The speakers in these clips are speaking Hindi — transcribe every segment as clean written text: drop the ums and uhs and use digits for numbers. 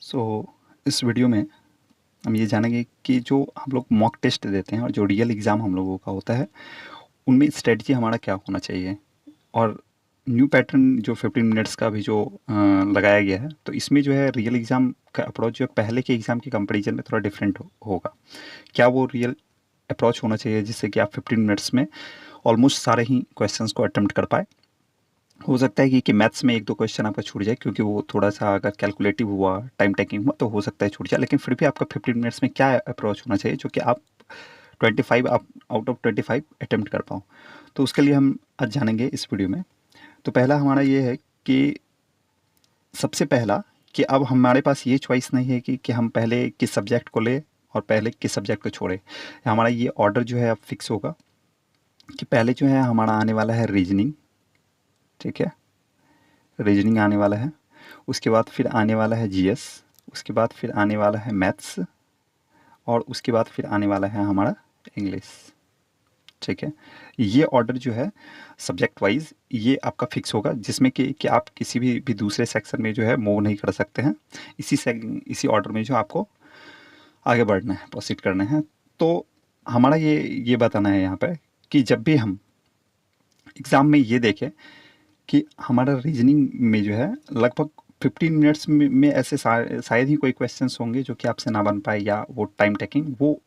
सो इस वीडियो में हम ये जानेंगे कि जो हम लोग मॉक टेस्ट देते हैं और जो रियल एग्ज़ाम हम लोगों का होता है उनमें स्ट्रेटजी हमारा क्या होना चाहिए। और न्यू पैटर्न जो 15 मिनट्स का भी जो लगाया गया है, तो इसमें जो है रियल एग्ज़ाम का अप्रोच जो है पहले के एग्ज़ाम के कंपैरिजन में थोड़ा डिफरेंट होगा। क्या वो रियल अप्रोच होना चाहिए जिससे कि आप 15 मिनट्स में ऑलमोस्ट सारे ही क्वेश्चंस को अटेम्प्ट कर पाए। हो सकता है कि मैथ्स में एक दो क्वेश्चन आपका छूट जाए, क्योंकि वो थोड़ा सा अगर कैलकुलेटिव हुआ, टाइम टेकिंग हुआ, तो हो सकता है छूट जाए। लेकिन फिर भी आपका 15 मिनट्स में क्या अप्रोच होना चाहिए जो कि आप 25 आप आउट ऑफ 25 अटेम्प्ट कर पाओ। तो उसके लिए हम आज जानेंगे इस वीडियो में। तो पहला हमारा ये है कि सबसे पहला कि अब हमारे पास ये चॉइस नहीं है कि हम पहले किस सब्जेक्ट को लें और पहले किस सब्जेक्ट को छोड़ें। हमारा ये ऑर्डर जो है अब फिक्स होगा कि पहले जो है हमारा आने वाला है रीजनिंग। ठीक है, रीजनिंग आने वाला है। उसके बाद फिर आने वाला है जीएस। उसके बाद फिर आने वाला है मैथ्स। और उसके बाद फिर आने वाला है हमारा इंग्लिश। ठीक है, ये ऑर्डर जो है सब्जेक्ट वाइज ये आपका फिक्स होगा, जिसमें कि आप किसी भी दूसरे सेक्शन में जो है मूव नहीं कर सकते हैं। इसी ऑर्डर में जो आपको आगे बढ़ना है, प्रोसीड करना है। तो हमारा ये बताना है यहाँ पर कि जब भी हम एग्ज़ाम में ये देखें कि हमारा रीजनिंग में जो है लगभग 15 मिनट्स में ऐसे शायद ही कोई क्वेश्चंस होंगे जो कि आपसे ना बन पाए, या वो टाइम टेकिंग वो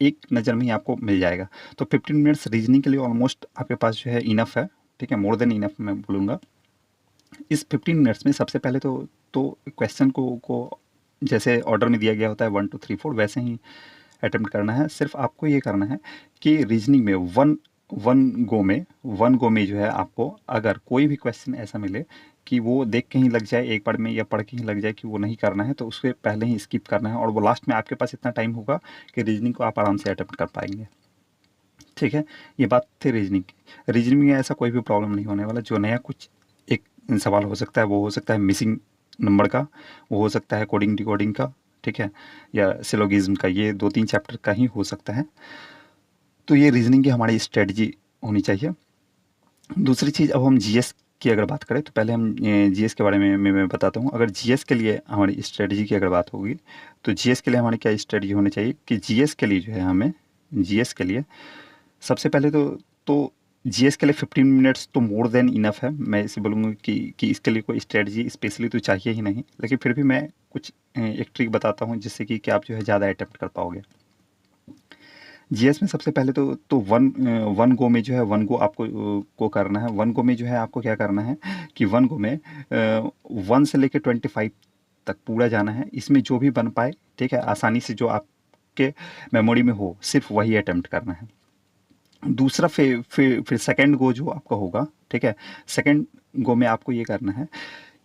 एक नज़र में ही आपको मिल जाएगा। तो 15 मिनट्स रीजनिंग के लिए ऑलमोस्ट आपके पास जो है इनफ है। ठीक है, मोर देन इनफ मैं बोलूँगा। इस 15 मिनट्स में सबसे पहले तो क्वेश्चन को जैसे ऑर्डर में दिया गया होता है 1 2 3 4 वैसे ही अटेम्प्ट करना है। सिर्फ आपको ये करना है कि रीजनिंग में वन वन गो में जो है आपको अगर कोई भी क्वेश्चन ऐसा मिले कि वो देख के ही लग जाए एक बार में, या पढ़ के ही लग जाए कि वो नहीं करना है, तो उसके पहले ही स्किप करना है। और वो लास्ट में आपके पास इतना टाइम होगा कि रीजनिंग को आप आराम से अटेम्प्ट कर पाएंगे। ठीक है, ये बात थी रीजनिंग की। रीजनिंग में ऐसा कोई भी प्रॉब्लम नहीं होने वाला। जो नया कुछ एक सवाल हो सकता है वो हो सकता है मिसिंग नंबर का, वो हो सकता है कोडिंग डिकोडिंग का, ठीक है, या सिलोगिज्म का। ये 2 3 चैप्टर का ही हो सकता है। तो ये रीजनिंग की हमारी स्ट्रेटजी होनी चाहिए। दूसरी चीज़, अब हम जीएस की अगर बात करें तो पहले हम जीएस के बारे में मैं बताता हूँ। अगर जीएस के लिए हमारी स्ट्रेटजी की अगर बात होगी तो जीएस के लिए हमारी क्या स्ट्रेटजी होनी चाहिए कि जीएस के लिए जो है हमें जीएस के लिए सबसे पहले तो जीएस के लिए 15 मिनट्स तो मोर देन इनफ है। मैं इसे बोलूँगा कि इसके लिए कोई स्ट्रेटजी स्पेशली तो चाहिए ही नहीं, लेकिन फिर भी मैं कुछ एक ट्रिक बताता हूँ जिससे कि आप जो है ज़्यादा अटेम्प्ट कर पाओगे। जीएस में सबसे पहले तो वन गो में जो है वन गो आपको को करना है। वन गो में जो है आपको क्या करना है कि वन गो में 1 से लेकर 25 तक पूरा जाना है। इसमें जो भी बन पाए, ठीक है, आसानी से जो आपके मेमोरी में हो सिर्फ वही अटेम्प्ट करना है। दूसरा फिर सेकंड गो जो आपका होगा, ठीक है, सेकंड गो में आपको ये करना है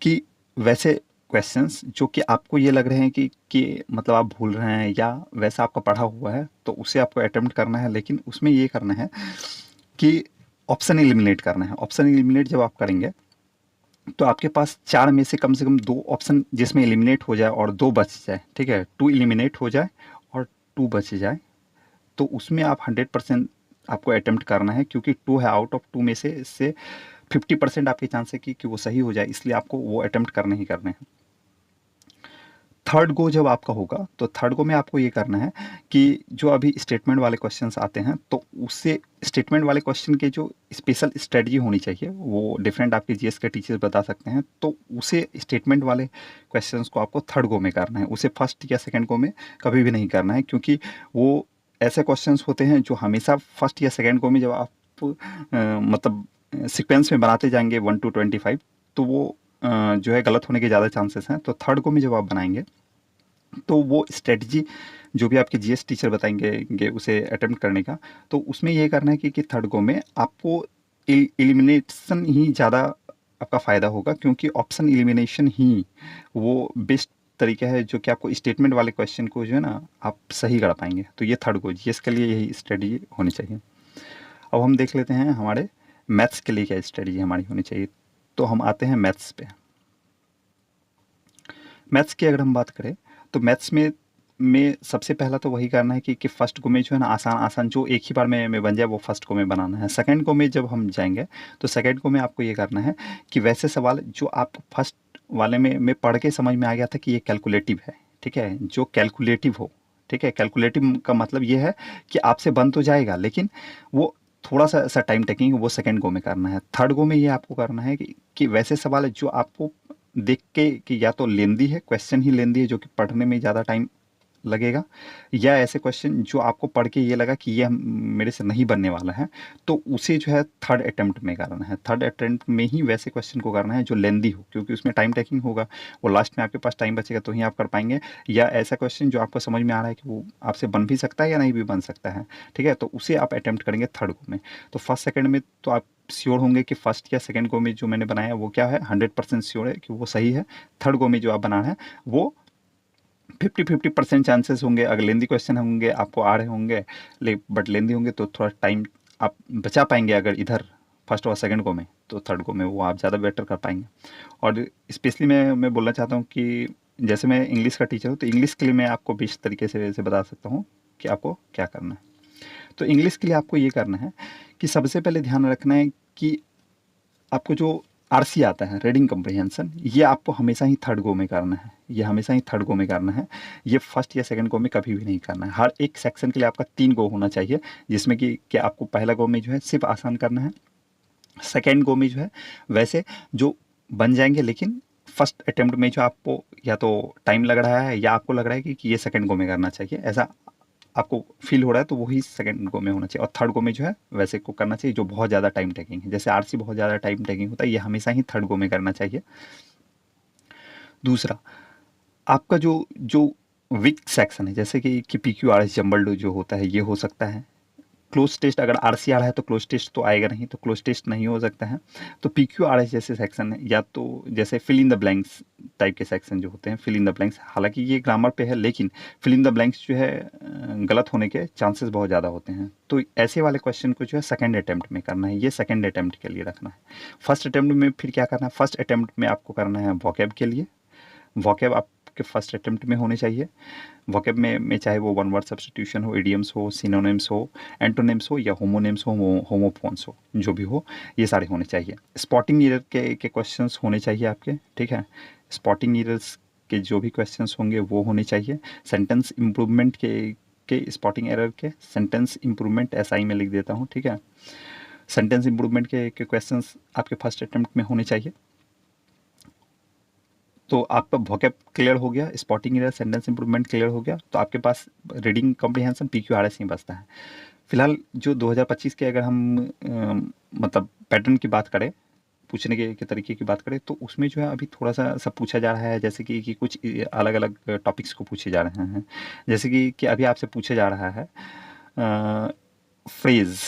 कि वैसे क्वेश्चंस जो कि आपको ये लग रहे हैं कि मतलब आप भूल रहे हैं या वैसा आपका पढ़ा हुआ है, तो उसे आपको अटेम्प्ट करना है। लेकिन उसमें ये करना है कि ऑप्शन एलिमिनेट करना है। ऑप्शन एलिमिनेट जब आप करेंगे तो आपके पास 4 में से कम 2 ऑप्शन जिसमें एलिमिनेट हो जाए और 2 बच जाए, ठीक है, 2 एलिमिनेट हो जाए और 2 बच जाए, तो उसमें आप 100% आपको अटेम्प्ट करना है। क्योंकि 2 है, आउट ऑफ 2 में से 50% आपके चांस है कि वो सही हो जाए, इसलिए आपको वो अटेम्प्ट करने ही करने हैं। थर्ड गो जब आपका होगा तो थर्ड गो में आपको ये करना है कि जो अभी स्टेटमेंट वाले क्वेश्चंस आते हैं, तो उससे स्टेटमेंट वाले क्वेश्चन के जो स्पेशल स्ट्रेटजी होनी चाहिए वो डिफरेंट आपके जीएस के टीचर्स बता सकते हैं। तो उसे स्टेटमेंट वाले क्वेश्चंस को आपको थर्ड गो में करना है, उसे फर्स्ट या सेकेंड गो में कभी भी नहीं करना है। क्योंकि वो ऐसे क्वेश्चंस होते हैं जो हमेशा फर्स्ट या सेकेंड गो में जब आप मतलब सिक्वेंस में बनाते जाएंगे 1 to 25, तो वो जो है गलत होने के ज़्यादा चांसेस हैं। तो थर्ड गो में जब आप बनाएंगे तो वो स्ट्रेटजी जो भी आपके जीएस टीचर बताएंगे उसे अटेम्प्ट करने का, तो उसमें ये करना है कि थर्ड गो में आपको एलिमिनेशन ही ज़्यादा आपका फ़ायदा होगा। क्योंकि ऑप्शन एलिमिनेशन ही वो बेस्ट तरीका है जो कि आपको स्टेटमेंट वाले क्वेश्चन को जो है ना आप सही कर पाएंगे। तो ये थर्ड गो जीएस के लिए यही स्ट्रेटजी होनी चाहिए। अब हम देख लेते हैं हमारे मैथ्स के लिए क्या स्ट्रेटजी हमारी होनी चाहिए। तो हम आते हैं मैथ्स पे। मैथ्स की अगर हम बात करें तो मैथ्स में सबसे पहला तो वही करना है कि फर्स्ट गो में जो है ना आसान आसान जो एक ही बार में बन जाए वो फर्स्ट गो में बनाना है। सेकंड गो में जब हम जाएंगे तो सेकंड गो में आपको ये करना है कि वैसे सवाल जो आप फर्स्ट वाले में पढ़ के समझ में आ गया था कि ये कैलकुलेटिव है, ठीक है, जो कैलकुलेटिव हो। ठीक है, कैलकुलेटिव का मतलब ये है कि आपसे बन तो जाएगा लेकिन वो थोड़ा सा ऐसा टाइम टेकिंग, वो सेकंड गो में करना है। थर्ड गो में ये आपको करना है कि वैसे सवाल है जो आपको देख के कि या तो लेंदी है, क्वेश्चन ही लेंदी है जो कि पढ़ने में ज़्यादा टाइम लगेगा, या ऐसे क्वेश्चन जो आपको पढ़ के ये लगा कि ये मेरे से नहीं बनने वाला है, तो उसे जो है थर्ड अटेम्प्ट में करना है। थर्ड अटेम्प्ट में ही वैसे क्वेश्चन को करना है जो लेंदी हो, क्योंकि उसमें टाइम टेकिंग होगा, वो लास्ट में आपके पास टाइम बचेगा तो ही आप कर पाएंगे। या ऐसा क्वेश्चन जो आपको समझ में आ रहा है कि वो आपसे बन भी सकता है या नहीं भी बन सकता है, ठीक है, तो उसे आप अटेम्प्ट करेंगे थर्ड गो में। तो फर्स्ट सेकेंड में तो आप श्योर होंगे कि फर्स्ट या सेकेंड गो में जो मैंने बनाया वो क्या है, 100% श्योर है कि वो सही है। थर्ड गो में जो आप बना रहे हैं वो 50-50% चांसेस होंगे, अगर लेंदी क्वेश्चन होंगे आपको आ रहे होंगे, बट लेंदी होंगे तो थोड़ा टाइम आप बचा पाएंगे अगर इधर फर्स्ट और सेकंड गो में, तो थर्ड गो में वो आप ज़्यादा बेटर कर पाएंगे। और स्पेशली मैं बोलना चाहता हूँ कि जैसे मैं इंग्लिश का टीचर हूँ, तो इंग्लिश के लिए मैं आपको बेस्ट तरीके से बता सकता हूँ कि आपको क्या करना है। तो इंग्लिश के लिए आपको ये करना है कि सबसे पहले ध्यान रखना है कि आपको जो आरसी आता है, रीडिंग कम्प्रिहेंशन, ये आपको हमेशा ही थर्ड गो में करना है। ये हमेशा ही थर्ड गो में करना है, ये फर्स्ट या सेकंड गो में कभी भी नहीं करना है। हर एक सेक्शन के लिए आपका 3 गो होना चाहिए, जिसमें कि आपको पहला गो में जो है सिर्फ आसान करना है, सेकेंड गो में जो है वैसे जो बन जाएंगे, लेकिन फर्स्ट अटेम्प्ट में जो आपको या तो टाइम लग रहा है या आपको लग रहा है कि ये सेकंड गो में करना चाहिए, ऐसा आपको फील हो रहा है, तो वही सेकंड गो में होना चाहिए। और थर्ड गो में जो है वैसे को करना चाहिए जो बहुत ज़्यादा टाइम टेकिंग है, जैसे आरसी बहुत ज़्यादा टाइम टेकिंग होता है, ये हमेशा ही थर्ड गो में करना चाहिए। दूसरा, आपका जो जो वीक सेक्शन है, जैसे कि P Q R S jumbled जो होता है, ये हो सकता है। क्लोज टेस्ट, अगर आरसी आ रहा है तो क्लोज टेस्ट तो आएगा नहीं, तो क्लोज टेस्ट नहीं हो सकता है। तो पी क्यू आर एस जैसे सेक्शन है, या तो जैसे fill in the blanks type के सेक्शन जो होते हैं, फिल इन द ब्लैंक्स, हालांकि ये ग्रामर पे है लेकिन फिल इन द ब्लैंक्स जो है गलत होने के चांसेस बहुत ज़्यादा होते हैं। तो ऐसे वाले क्वेश्चन को जो है सेकंड अटेम्प्ट में करना है, ये सेकंड अटेम्प्ट के लिए रखना है। फर्स्ट अटेम्प्ट में फिर क्या करना है, फर्स्ट अटेम्प्ट में आपको करना है वोकैब के लिए। वोकैब आपके फर्स्ट अटेम्प्ट में होने चाहिए। वोकैब में चाहे वो वन वर्ड सब्स्टिट्यूशन हो, इडियम्स हो, सिनोनिम्स हो, एंटोनिम्स हो, या होमोनिम्स हो, होमोफोन्स हो, जो भी हो, ये सारे होने चाहिए। स्पॉटिंग एरर के क्वेश्चंस होने चाहिए आपके, ठीक है। स्पॉटिंग एरर्स के जो भी क्वेश्चंस होंगे वो होने चाहिए। सेंटेंस इम्प्रूवमेंट के स्पॉटिंग एरर के सेंटेंस इम्प्रूवमेंट एसआई में लिख देता हूँ, ठीक है। सेंटेंस इम्प्रूवमेंट के क्वेश्चंस आपके फर्स्ट अटेम्प्ट में होने चाहिए। तो आपका वोकैब क्लियर हो गया, spotting error, sentence improvement clear हो गया, तो आपके पास रीडिंग कॉम्प्रिहेंशन PQRS ही बचता है। फिलहाल जो 2025 के अगर हम मतलब पैटर्न की बात करें, पूछने के तरीके की बात करें, तो उसमें जो है अभी थोड़ा सा सब पूछा जा रहा है, जैसे कि कुछ अलग अलग टॉपिक्स को पूछे जा रहे हैं। जैसे कि अभी आपसे पूछा जा रहा है फ्रेज़,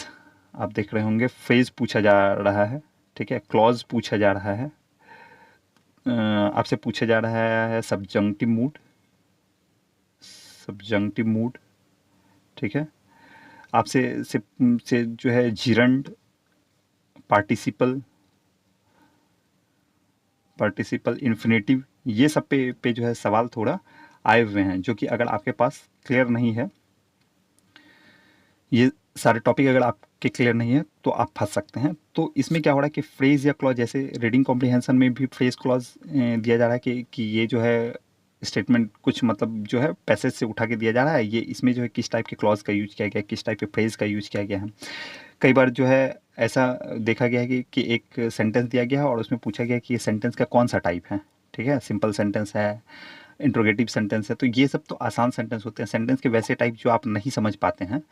आप देख रहे होंगे फ्रेज़ पूछा जा रहा है, ठीक है। क्लॉज पूछा जा रहा है, आपसे पूछा जा रहा है सब्जंक्टिव मूड, सब्जंक्टिव मूड, ठीक है। आपसे से जो है जिरंड, पार्टिसिपल, पार्टिसिपल इन्फिनेटिव, ये सब पे जो है सवाल थोड़ा आए हुए हैं, जो कि अगर आपके पास क्लियर नहीं है, ये सारे टॉपिक अगर आपके क्लियर नहीं है तो आप फंस सकते हैं। तो इसमें क्या हो रहा है कि फ्रेज या क्लॉज, जैसे रीडिंग कॉम्प्रिहेंशन में भी फ्रेज क्लॉज दिया जा रहा है कि ये जो है स्टेटमेंट कुछ मतलब जो है पैसेज से उठा के दिया जा रहा है, ये इसमें जो है किस टाइप के क्लॉज का यूज किया गया है, किस टाइप के फ्रेज का यूज किया गया है। कई बार जो है ऐसा देखा गया है कि एक सेंटेंस दिया गया है और उसमें पूछा गया कि ये सेंटेंस का कौन सा टाइप है, ठीक है। सिंपल सेंटेंस है, इंट्रोगेटिव सेंटेंस है, तो ये सब तो आसान सेंटेंस होते हैं। सेंटेंस के वैसे टाइप जो आप नहीं समझ पाते हैं,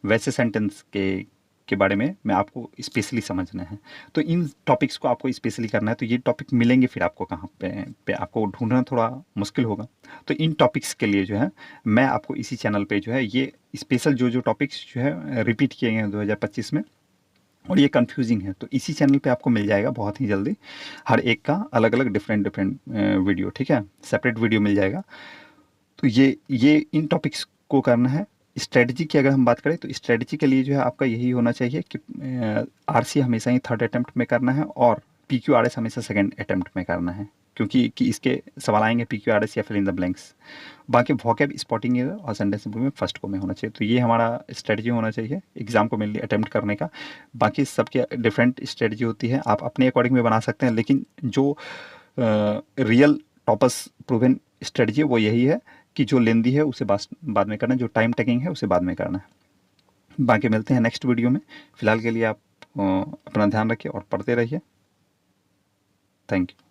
वैसे सेंटेंस के बारे में मैं आपको स्पेशली समझना है। तो इन टॉपिक्स को आपको स्पेशली करना है, तो ये टॉपिक मिलेंगे फिर आपको कहाँ पे आपको ढूंढना थोड़ा मुश्किल होगा। तो इन टॉपिक्स के लिए जो है मैं आपको इसी चैनल पे जो है ये स्पेशल जो टॉपिक्स जो है रिपीट किए गए हैं 2025 में, और ये कंफ्यूजिंग है, तो इसी चैनल पे आपको मिल जाएगा बहुत ही जल्दी, हर एक का अलग अलग डिफरेंट वीडियो, ठीक है, सेपरेट वीडियो मिल जाएगा। तो ये इन टॉपिक्स को करना है। स्ट्रेटजी की अगर हम बात करें, तो स्ट्रेटजी के लिए जो है आपका यही होना चाहिए कि आरसी हमेशा ही थर्ड अटेम्प्ट में करना है, और PQRS हमेशा सेकंड अटेम्प्ट में करना है, क्योंकि इसके सवाल आएंगे PQRS या फिल इन द ब्लैंक्स। बाकी वोकैब, स्पॉटिंग एरर और सेंटेंस इंप्रूवमेंट फर्स्ट को में होना चाहिए। तो ये हमारा स्ट्रेटजी होना चाहिए एग्जाम को मेनली अटेम्प्ट करने का। बाकी सबके डिफरेंट स्ट्रेटजी होती है, आप अपने अकॉर्डिंग में बना सकते हैं, लेकिन जो रियल टॉपर्स प्रूवन स्ट्रेटजी वो यही है कि जो लेंदी है उसे बाद में करना है, जो टाइम टेकिंग है उसे बाद में करना है। बाकी मिलते हैं नेक्स्ट वीडियो में। फिलहाल के लिए आप अपना ध्यान रखिए और पढ़ते रहिए। Thank you.